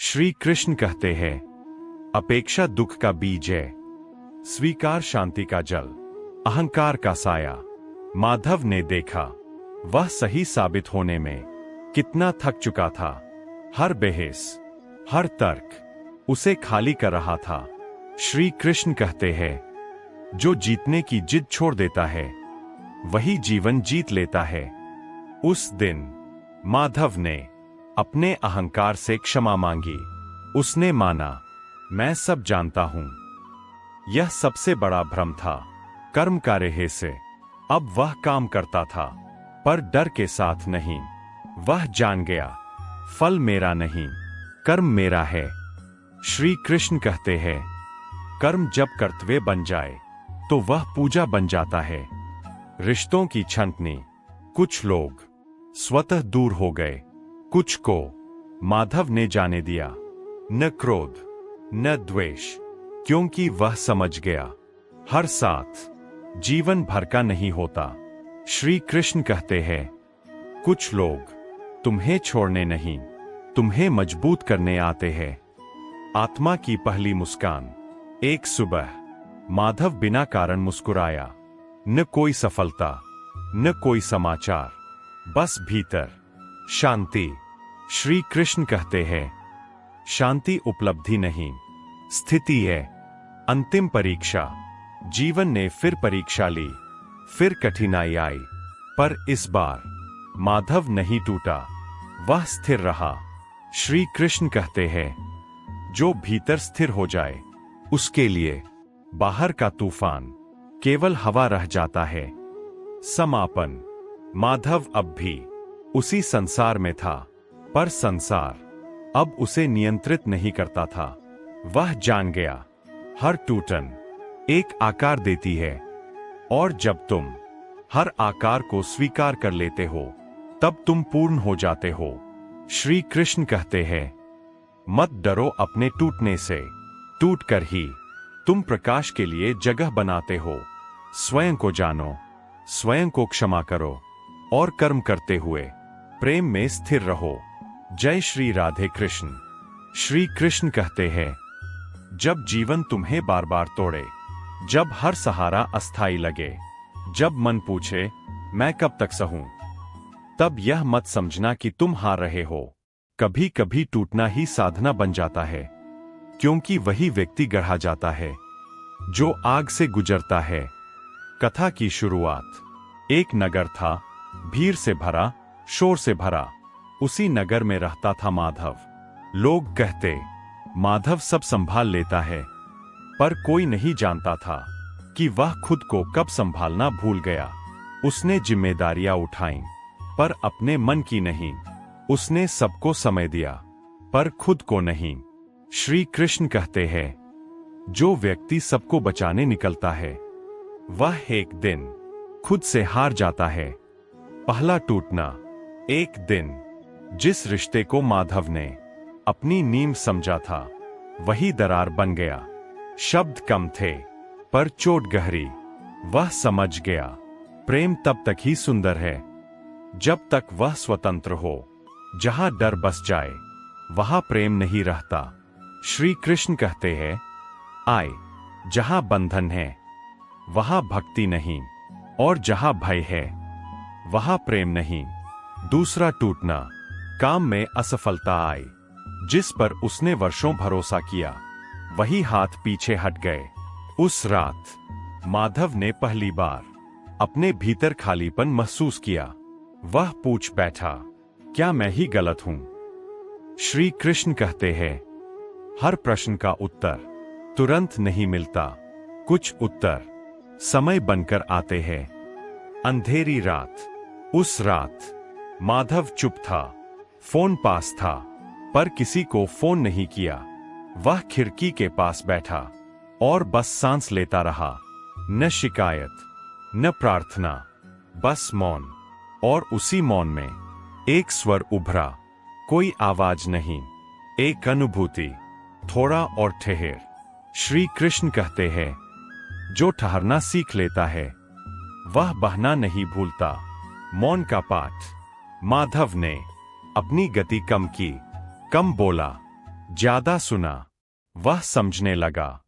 श्री कृष्ण कहते हैं, अपेक्षा दुख का बीज है, स्वीकार शांति का जल, अहंकार का साया। माधव ने देखा वह सही साबित होने में कितना थक चुका था। हर बहस, हर तर्क उसे खाली कर रहा था। श्री कृष्ण कहते हैं, जो जीतने की जिद छोड़ देता है वही जीवन जीत लेता है। उस दिन माधव ने अपने अहंकार से क्षमा मांगी। उसने माना, मैं सब जानता हूं। यह सबसे बड़ा भ्रम था। कर्म का रहस्य। अब वह काम करता था, पर डर के साथ नहीं। वह जान गया, फल मेरा नहीं, कर्म मेरा है। श्री कृष्ण कहते हैं, कर्म जब कर्तव्य बन जाए तो वह पूजा बन जाता है। रिश्तों की छंटनी। कुछ लोग स्वतः दूर हो गए, कुछ को माधव ने जाने दिया। न क्रोध, न द्वेष, क्योंकि वह समझ गया, हर साथ जीवन भर का नहीं होता। श्री कृष्ण कहते हैं, कुछ लोग तुम्हें छोड़ने नहीं, तुम्हें मजबूत करने आते हैं। आत्मा की पहली मुस्कान। एक सुबह माधव बिना कारण मुस्कुराया। न कोई सफलता, न कोई समाचार, बस भीतर शांति। श्री कृष्ण कहते हैं, शांति उपलब्धि नहीं, स्थिति है। अंतिम परीक्षा। जीवन ने फिर परीक्षा ली, फिर कठिनाई आई, पर इस बार माधव नहीं टूटा, वह स्थिर रहा। श्री कृष्ण कहते हैं, जो भीतर स्थिर हो जाए उसके लिए बाहर का तूफान केवल हवा रह जाता है। समापन। माधव अब भी उसी संसार में था, पर संसार अब उसे नियंत्रित नहीं करता था। वह जान गया, हर टूटन एक आकार देती है, और जब तुम हर आकार को स्वीकार कर लेते हो तब तुम पूर्ण हो जाते हो। श्री कृष्ण कहते हैं, मत डरो अपने टूटने से, टूटकर ही तुम प्रकाश के लिए जगह बनाते हो। स्वयं को जानो, स्वयं को क्षमा करो, और कर्म करते हुए प्रेम में स्थिर रहो। जय श्री राधे कृष्ण। श्री कृष्ण कहते हैं, जब जीवन तुम्हें बार बार तोड़े, जब हर सहारा अस्थायी लगे, जब मन पूछे मैं कब तक सहूं, तब यह मत समझना कि तुम हार रहे हो। कभी कभी टूटना ही साधना बन जाता है, क्योंकि वही व्यक्ति गढ़ा जाता है जो आग से गुजरता है। कथा की शुरुआत। एक नगर था, भीड़ से भरा, शोर से भरा। उसी नगर में रहता था माधव। लोग कहते, माधव सब संभाल लेता है, पर कोई नहीं जानता था कि वह खुद को कब संभालना भूल गया। उसने जिम्मेदारियां उठाईं, पर अपने मन की नहीं। उसने सबको समय दिया, पर खुद को नहीं। श्री कृष्ण कहते हैं, जो व्यक्ति सबको बचाने निकलता है वह एक दिन खुद से हार जाता है। पहला टूटना। एक दिन जिस रिश्ते को माधव ने अपनी नींव समझा था वही दरार बन गया। शब्द कम थे, पर चोट गहरी। वह समझ गया, प्रेम तब तक ही सुंदर है जब तक वह स्वतंत्र हो। जहां डर बस जाए वहां प्रेम नहीं रहता। श्री कृष्ण कहते हैं, आए जहां बंधन है वहां भक्ति नहीं, और जहां भय है वहां प्रेम नहीं। दूसरा टूटना। काम में असफलता आई। जिस पर उसने वर्षों भरोसा किया वही हाथ पीछे हट गए। उस रात माधव ने पहली बार अपने भीतर खालीपन महसूस किया। वह पूछ बैठा, क्या मैं ही गलत हूं? श्री कृष्ण कहते हैं, हर प्रश्न का उत्तर तुरंत नहीं मिलता। कुछ उत्तर समय बनकर आते हैं। अंधेरी रात। उस रात माधव चुप था। फोन पास था, पर किसी को फोन नहीं किया। वह खिड़की के पास बैठा और बस सांस लेता रहा। न शिकायत, न प्रार्थना, बस मौन। और उसी मौन में एक स्वर उभरा। कोई आवाज नहीं, एक अनुभूति। थोड़ा और ठहर। श्री कृष्ण कहते हैं, जो ठहरना सीख लेता है वह बहना नहीं भूलता। मौन का पाठ। माधव ने अपनी गति कम की, कम बोला, ज्यादा सुना। वह समझने लगा।